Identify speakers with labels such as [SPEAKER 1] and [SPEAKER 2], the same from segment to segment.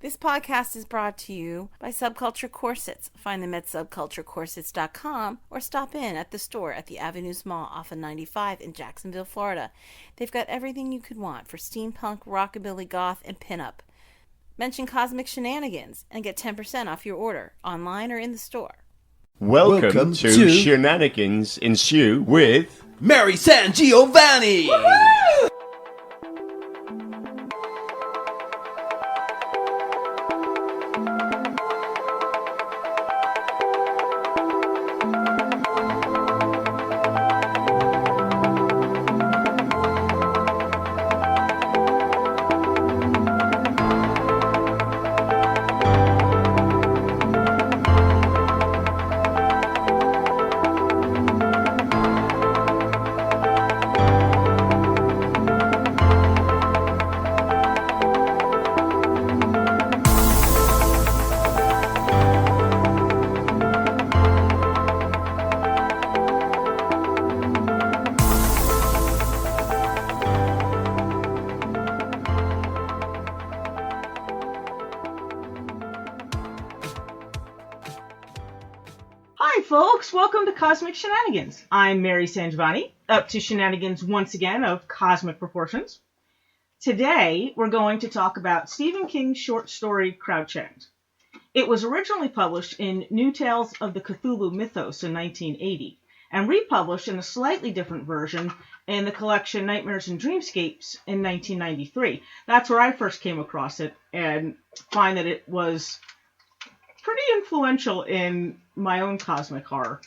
[SPEAKER 1] This podcast is brought to you by Subculture Corsets. Find them at subculturecorsets.com or stop in at the store at the Avenues Mall off of 95 in Jacksonville, Florida. They've got everything you could want for steampunk, rockabilly, goth, and pinup. Mention Cosmic Shenanigans and get 10% off your order, online or in the store.
[SPEAKER 2] Welcome to Shenanigans Ensue with
[SPEAKER 3] Mary Sangiovanni!
[SPEAKER 4] Hi folks, welcome to Cosmic Shenanigans. I'm Mary Sangiovanni, up to shenanigans once again of cosmic proportions. Today we're going to talk about Stephen King's short story Crouch End. It was originally published in New Tales of the Cthulhu Mythos in 1980 and republished in a slightly different version in the collection Nightmares and Dreamscapes in 1993. That's where I first came across it and find that it was pretty influential in my own cosmic horror.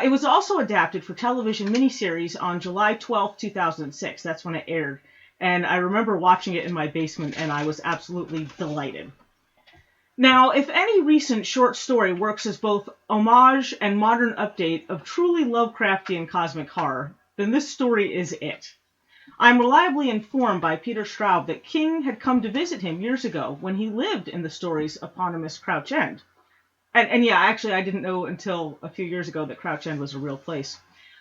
[SPEAKER 4] It was also adapted for television miniseries on July 12, 2006. That's when it aired. And I remember watching it in my basement, and I was absolutely delighted. Now, if any recent short story works as both homage and modern update of truly Lovecraftian cosmic horror, then this story is it. I'm reliably informed by Peter Straub that King had come to visit him years ago when he lived in the story's eponymous Crouch End. And yeah, actually, I didn't know until a few years ago that Crouch End was a real place.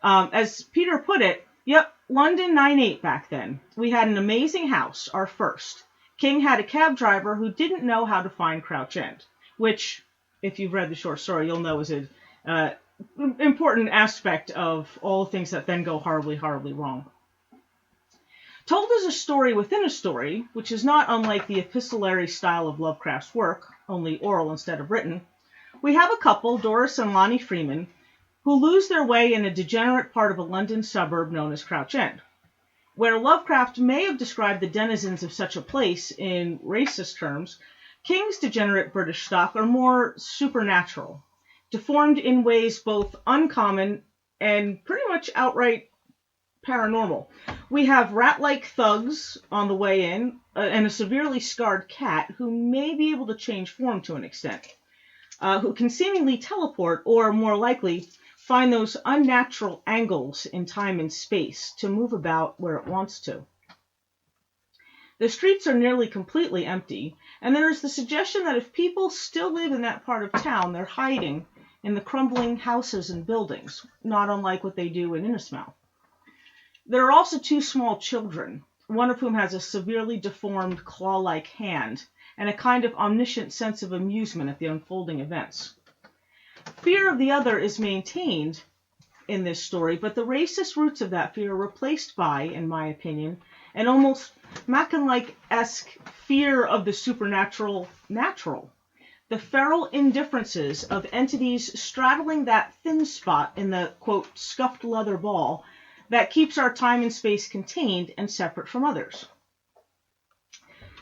[SPEAKER 4] As Peter put it, yep, London 9/8 back then. We had an amazing house, our first. King had a cab driver who didn't know how to find Crouch End, which, if you've read the short story, you'll know is an important aspect of all the things that then go horribly, horribly wrong. Told as a story within a story, which is not unlike the epistolary style of Lovecraft's work, only oral instead of written, we have a couple, Doris and Lonnie Freeman, who lose their way in a degenerate part of a London suburb known as Crouch End. Where Lovecraft may have described the denizens of such a place in racist terms, King's degenerate British stock are more supernatural, deformed in ways both uncommon and pretty much outright paranormal. We have rat-like thugs on the way in, and a severely scarred cat who may be able to change form to an extent. Who can seemingly teleport, or more likely, find those unnatural angles in time and space to move about where it wants to. The streets are nearly completely empty, and there is the suggestion that if people still live in that part of town, they're hiding in the crumbling houses and buildings, not unlike what they do in Innismouth. There are also two small children, one of whom has a severely deformed claw-like hand, and a kind of omniscient sense of amusement at the unfolding events. Fear of the other is maintained in this story, but the racist roots of that fear are replaced by, in my opinion, an almost Macon-like-esque fear of the supernatural natural. The feral indifferences of entities straddling that thin spot in the, quote, scuffed leather ball that keeps our time and space contained and separate from others.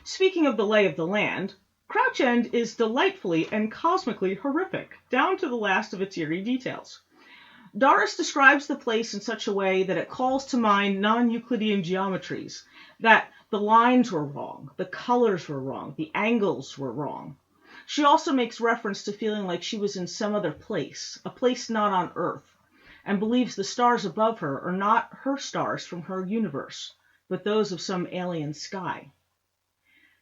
[SPEAKER 4] Speaking of the lay of the land, Crouch End is delightfully and cosmically horrific, down to the last of its eerie details. Doris describes the place in such a way that it calls to mind non-Euclidean geometries, that the lines were wrong, the colors were wrong, the angles were wrong. She also makes reference to feeling like she was in some other place, a place not on Earth, and believes the stars above her are not her stars from her universe, but those of some alien sky.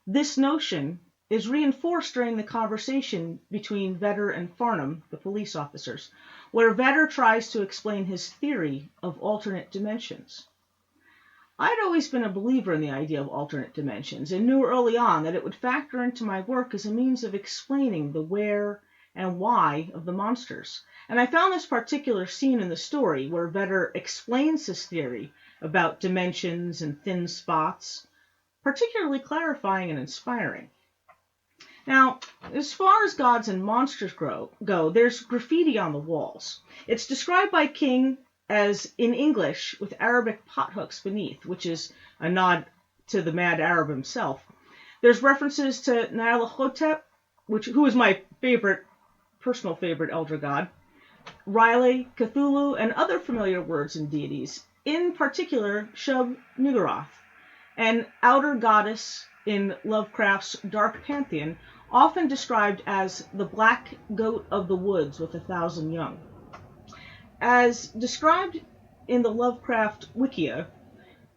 [SPEAKER 4] This notion is reinforced during the conversation between Vedder and Farnham, the police officers, where Vedder tries to explain his theory of alternate dimensions. I'd always been a believer in the idea of alternate dimensions and knew early on that it would factor into my work as a means of explaining the where and why of the monsters. And I found this particular scene in the story where Vedder explains his theory about dimensions and thin spots particularly clarifying and inspiring. Now, as far as gods and monsters go, there's graffiti on the walls. It's described by King as in English with Arabic pothooks beneath, which is a nod to the mad Arab himself. There's references to Nyarlathotep, who is my personal favorite elder god, Riley, Cthulhu, and other familiar words and deities, in particular Shub-Niggurath, an outer goddess in Lovecraft's dark pantheon, often described as the black goat of the woods with 1,000 young. As described in the Lovecraft Wikia,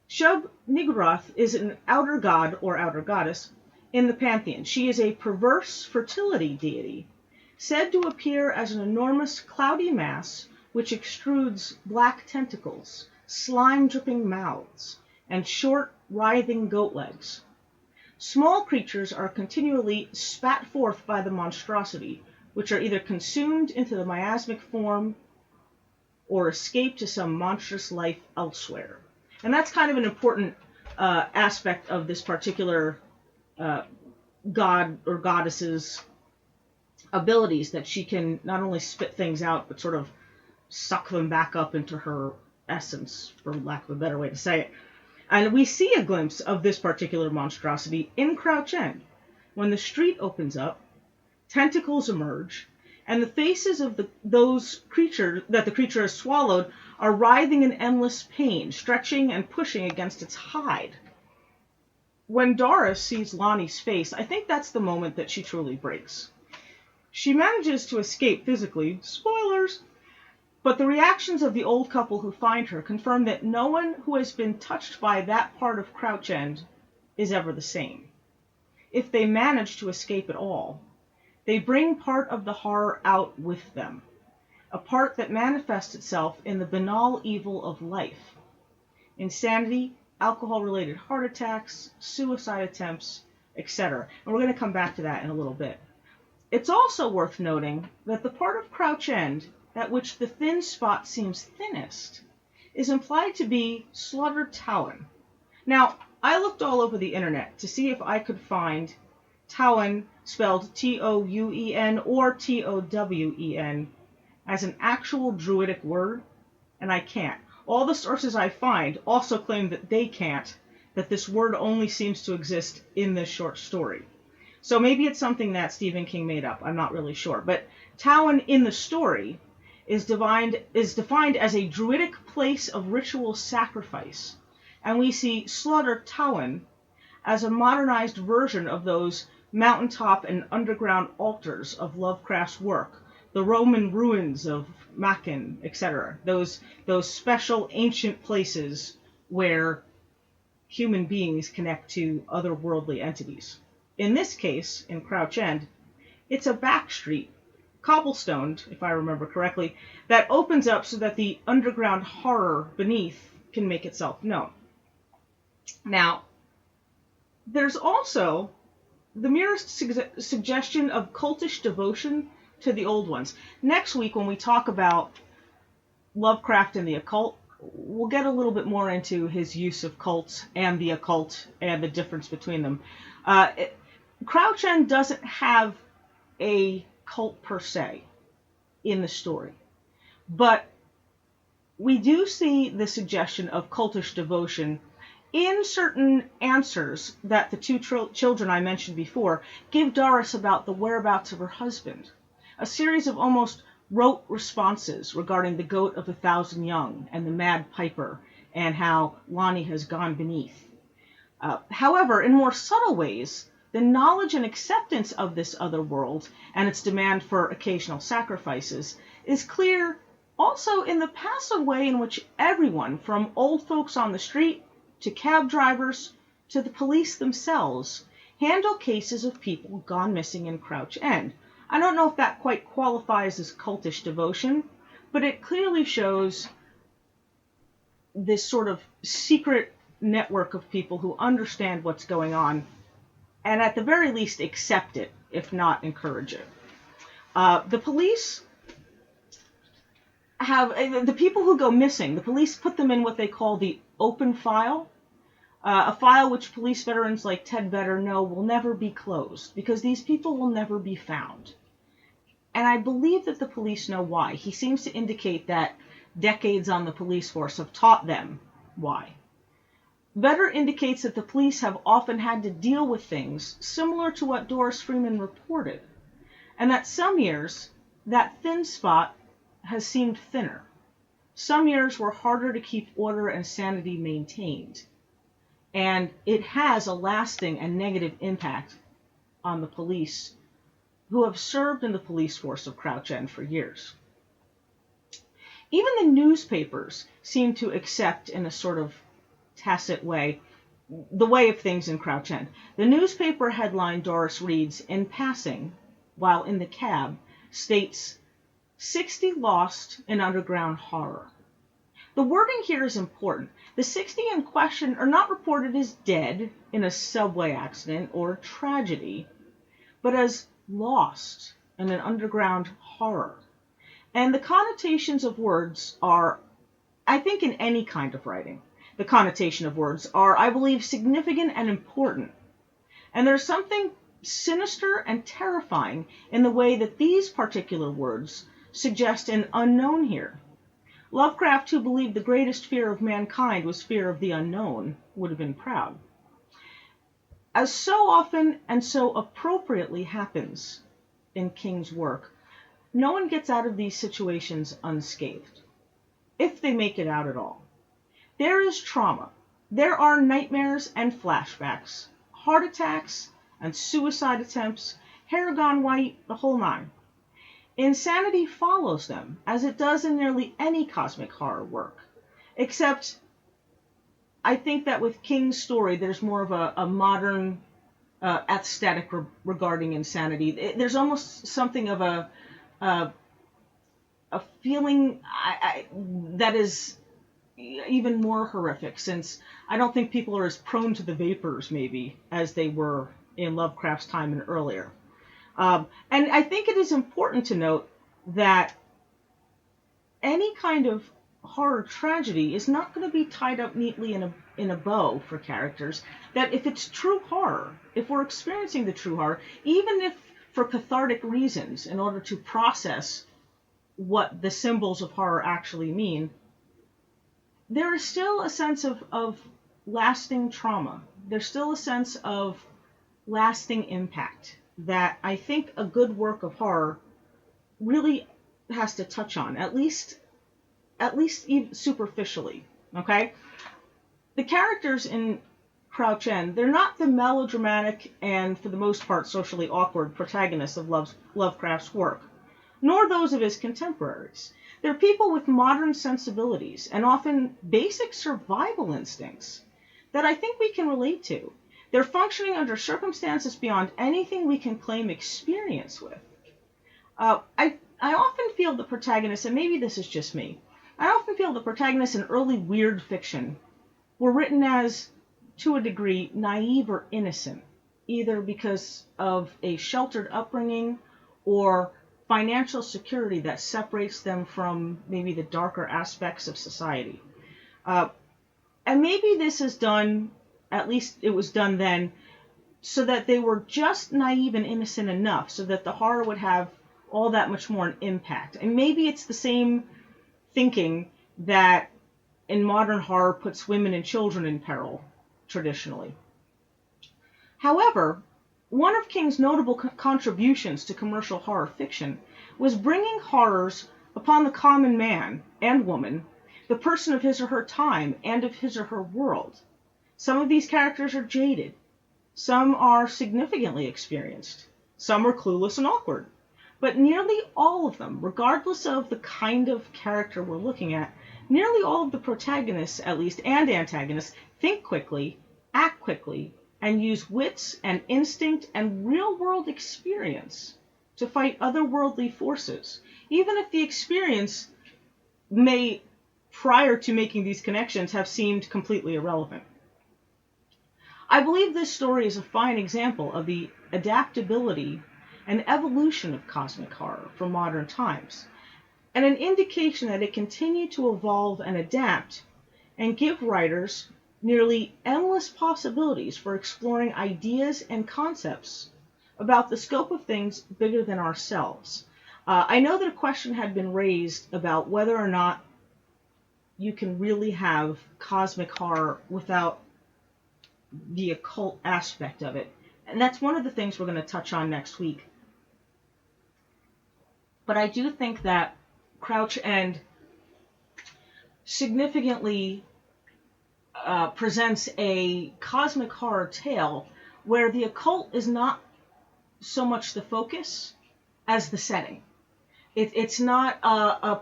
[SPEAKER 4] Shub-Niggurath is an outer god or outer goddess in the pantheon. She is a perverse fertility deity, said to appear as an enormous cloudy mass which extrudes black tentacles, slime-dripping mouths, and short, writhing goat legs. Small creatures are continually spat forth by the monstrosity, which are either consumed into the miasmic form or escape to some monstrous life elsewhere. And that's kind of an important aspect of this particular god or goddess's abilities, that she can not only spit things out, but sort of suck them back up into her essence, for lack of a better way to say it. And we see a glimpse of this particular monstrosity in Crouch End. When the street opens up, tentacles emerge, and the faces of those creatures that the creature has swallowed are writhing in endless pain, stretching and pushing against its hide. When Doris sees Lonnie's face, I think that's the moment that she truly breaks. She manages to escape physically, spoilers, but the reactions of the old couple who find her confirm that no one who has been touched by that part of Crouch End is ever the same. If they manage to escape at all, they bring part of the horror out with them, a part that manifests itself in the banal evil of life. Insanity, alcohol-related heart attacks, suicide attempts, etc. And we're going to come back to that in a little bit. It's also worth noting that the part of Crouch End at which the thin spot seems thinnest is implied to be Slaughtered Towen. Now, I looked all over the internet to see if I could find Towen spelled T-O-U-E-N or T-O-W-E-N as an actual Druidic word, and I can't. All the sources I find also claim that they can't, that this word only seems to exist in this short story. So maybe it's something that Stephen King made up. I'm not really sure. But Towen in the story is defined as a Druidic place of ritual sacrifice. And we see Slaughtered Towen as a modernized version of those mountaintop and underground altars of Lovecraft's work, the Roman ruins of Machen, etc. Those special ancient places where human beings connect to otherworldly entities. In this case, in Crouch End, it's a back street, cobblestoned, if I remember correctly, that opens up so that the underground horror beneath can make itself known. Now, there's also the merest suggestion of cultish devotion to the old ones. Next week, when we talk about Lovecraft and the occult, we'll get a little bit more into his use of cults and the occult and the difference between them. Crouch End doesn't have a cult per se in the story, but we do see the suggestion of cultish devotion in certain answers that the two children I mentioned before give Doris about the whereabouts of her husband, a series of almost rote responses regarding the goat of 1,000 young and the mad piper and how Lonnie has gone beneath. However, in more subtle ways, the knowledge and acceptance of this other world and its demand for occasional sacrifices is clear also in the passive way in which everyone, from old folks on the street to cab drivers to the police themselves, handle cases of people gone missing in Crouch End. I don't know if that quite qualifies as cultish devotion, but it clearly shows this sort of secret network of people who understand what's going on and at the very least accept it, if not encourage it. The police have, the people who go missing, the police put them in what they call the open file, a file which police veterans like Ted Vedder know will never be closed because these people will never be found. And I believe that the police know why. He seems to indicate that decades on the police force have taught them why. Vedder indicates that the police have often had to deal with things similar to what Doris Freeman reported, and that some years that thin spot has seemed thinner. Some years were harder to keep order and sanity maintained, and it has a lasting and negative impact on the police who have served in the police force of Crouch End for years. Even the newspapers seem to accept in a sort of tacit way the way of things in Crouch End. The newspaper headline Doris reads in passing while in the cab states, 60 lost in underground horror. The wording here is important. The 60 in question are not reported as dead in a subway accident or tragedy, but as lost in an underground horror. And the connotations of words are, I think in any kind of writing, the connotation of words are, I believe, significant and important. And there's something sinister and terrifying in the way that these particular words suggest an unknown here. Lovecraft, who believed the greatest fear of mankind was fear of the unknown, would have been proud. As so often and so appropriately happens in King's work, no one gets out of these situations unscathed, if they make it out at all. There is trauma. There are nightmares and flashbacks, heart attacks and suicide attempts, hair gone white, the whole nine. Insanity follows them, as it does in nearly any cosmic horror work, except I think that with King's story, there's more of a modern aesthetic regarding insanity. There's almost something of a feeling that is even more horrific, since I don't think people are as prone to the vapors, maybe, as they were in Lovecraft's time and earlier. And I think it is important to note that any kind of horror tragedy is not going to be tied up neatly in a bow for characters. That if it's true horror, if we're experiencing the true horror, even if for cathartic reasons, in order to process what the symbols of horror actually mean, there is still a sense of lasting trauma. There's still a sense of lasting impact that I think a good work of horror really has to touch on, at least even superficially, okay? The characters in Crouch End, they're not the melodramatic and, for the most part, socially awkward protagonists of Lovecraft's work, nor those of his contemporaries. They're people with modern sensibilities and often basic survival instincts that I think we can relate to. They're functioning under circumstances beyond anything we can claim experience with. I often feel the protagonists, and maybe this is just me, I often feel the protagonists in early weird fiction were written as, to a degree, naive or innocent, either because of a sheltered upbringing or financial security that separates them from maybe the darker aspects of society. And maybe this is done, at least it was done then, so that they were just naive and innocent enough so that the horror would have all that much more an impact. And maybe it's the same thinking that in modern horror puts women and children in peril, traditionally. However, one of King's notable contributions to commercial horror fiction was bringing horrors upon the common man and woman, the person of his or her time and of his or her world. Some of these characters are jaded. Some are significantly experienced. Some are clueless and awkward. But nearly all of them, regardless of the kind of character we're looking at, nearly all of the protagonists, at least, and antagonists, think quickly, act quickly, and use wits and instinct and real-world experience to fight otherworldly forces, even if the experience may, prior to making these connections, have seemed completely irrelevant. I believe this story is a fine example of the adaptability and evolution of cosmic horror for modern times, and an indication that it continued to evolve and adapt and give writers nearly endless possibilities for exploring ideas and concepts about the scope of things bigger than ourselves. I know that a question had been raised about whether or not you can really have cosmic horror without the occult aspect of it. And that's one of the things we're going to touch on next week. But I do think that Crouch End significantly presents a cosmic horror tale where the occult is not so much the focus as the setting. It's not a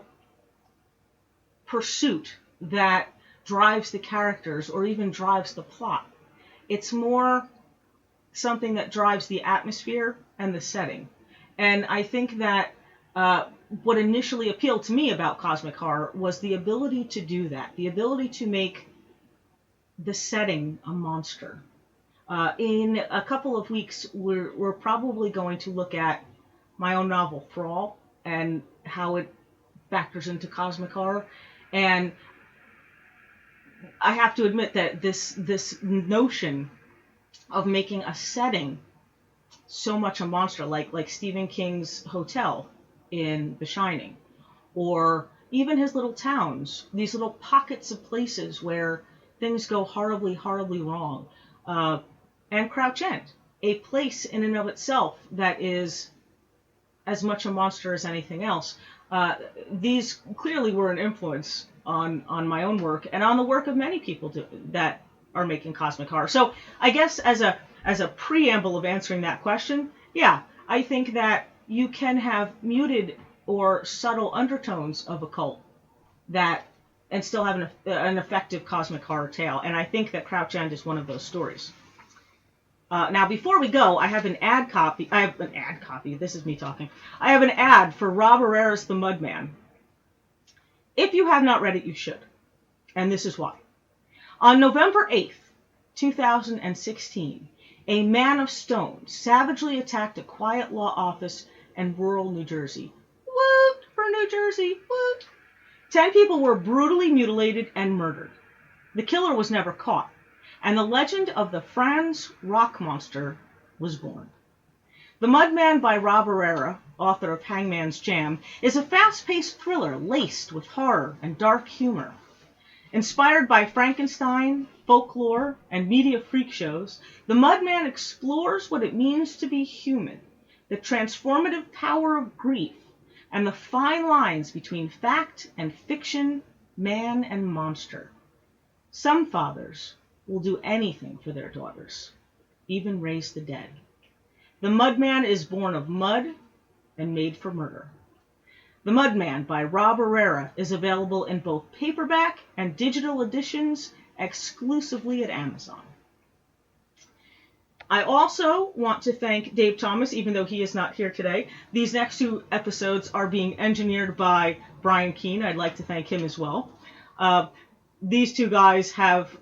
[SPEAKER 4] pursuit that drives the characters or even drives the plot. It's more something that drives the atmosphere and the setting. And I think that what initially appealed to me about cosmic horror was the ability to do that, the ability to make the setting a monster. In a couple of weeks, we're probably going to look at my own novel, Thrall, and how it factors into cosmic horror. And I have to admit that this notion of making a setting so much a monster, like Stephen King's hotel in The Shining, or even his little towns, these little pockets of places where things go horribly, horribly wrong, and Crouch End, a place in and of itself that is as much a monster as anything else. These clearly were an influence on my own work and on the work of many people that are making cosmic horror. So I guess as a preamble of answering that question, yeah, I think that you can have muted or subtle undertones of occult and still have an effective cosmic horror tale. And I think that Crouch End is one of those stories. Now, before we go, I have an ad copy. This is me talking. I have an ad for Rob Herrera's The Mudman. If you have not read it, you should. And this is why. On November 8th, 2016, a man of stone savagely attacked a quiet law office in rural New Jersey. Woot for New Jersey, woot. 10 people were brutally mutilated and murdered. The killer was never caught, and the legend of the Franz Rock Monster was born. The Mudman by Rob Herrera, author of Hangman's Jam, is a fast-paced thriller laced with horror and dark humor. Inspired by Frankenstein, folklore, and media freak shows, The Mudman explores what it means to be human, the transformative power of grief, and the fine lines between fact and fiction, man and monster. Some fathers will do anything for their daughters, even raise the dead. The Mudman is born of mud and made for murder. The Mudman by Rob Herrera is available in both paperback and digital editions exclusively at Amazon. I also want to thank Dave Thomas, even though he is not here today. These next two episodes are being engineered by Brian Keene. I'd like to thank him as well. These two guys have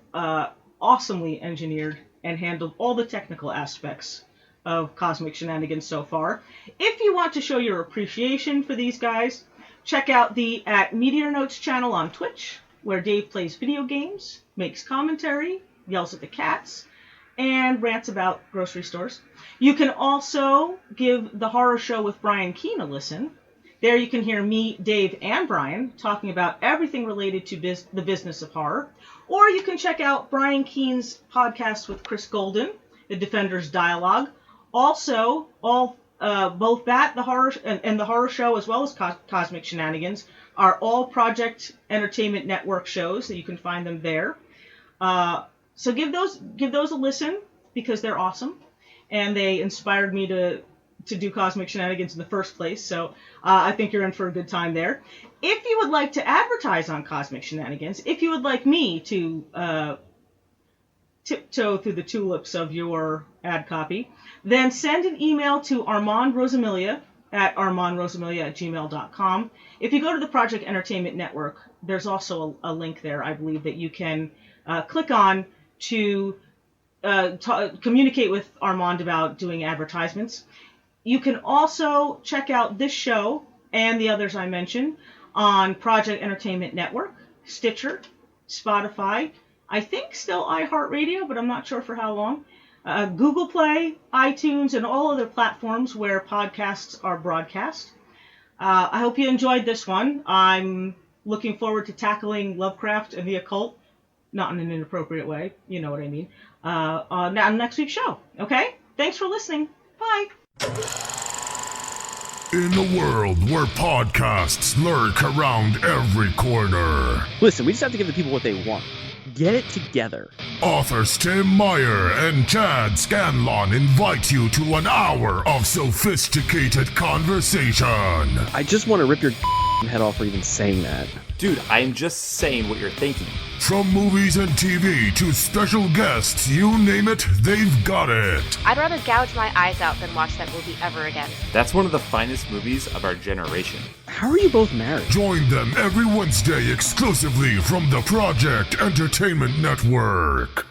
[SPEAKER 4] awesomely engineered and handled all the technical aspects of Cosmic Shenanigans so far. If you want to show your appreciation for these guys, check out the Meteor Notes channel on Twitch, where Dave plays video games, makes commentary, yells at the cats, and rants about grocery stores. You can also give The Horror Show with Brian Keene a listen. There you can hear me, Dave, and Brian talking about everything related to the business of horror. Or you can check out Brian Keene's podcast with Chris Golden, The Defenders Dialogue. Also, both that, The Horror and The Horror Show, as well as Cosmic Shenanigans, are all Project Entertainment Network shows, that you can find them there. So give those a listen, because they're awesome, and they inspired me to do Cosmic Shenanigans in the first place. So I think you're in for a good time there. If you would like to advertise on Cosmic Shenanigans, if you would like me to tiptoe through the tulips of your ad copy, then send an email to Armand Rosamilia at armandrosamilia@gmail.com. If you go to the Project Entertainment Network, there's also a link there, I believe, that you can click on to communicate with Armand about doing advertisements. You can also check out this show and the others I mentioned on Project Entertainment Network, Stitcher, Spotify, I think still iHeartRadio, but I'm not sure for how long, Google Play, iTunes, and all other platforms where podcasts are broadcast. I hope you enjoyed this one. I'm looking forward to tackling Lovecraft and the occult, not in an inappropriate way, you know what I mean, on next week's show. Okay? Thanks for listening. Bye.
[SPEAKER 5] In a world where podcasts lurk around every corner.
[SPEAKER 6] Listen, we just have to give the people what they want. Get it together.
[SPEAKER 5] Authors Tim Meyer and Chad Scanlon invite you to an hour of sophisticated conversation.
[SPEAKER 6] I just want to rip your head off for even saying that.
[SPEAKER 7] Dude, I am just saying what you're thinking.
[SPEAKER 5] From movies and TV to special guests, you name it, they've got it.
[SPEAKER 8] I'd rather gouge my eyes out than watch that movie ever again.
[SPEAKER 7] That's one of the finest movies of our generation.
[SPEAKER 6] How are you both married?
[SPEAKER 5] Join them every Wednesday exclusively from the Project Entertainment Network.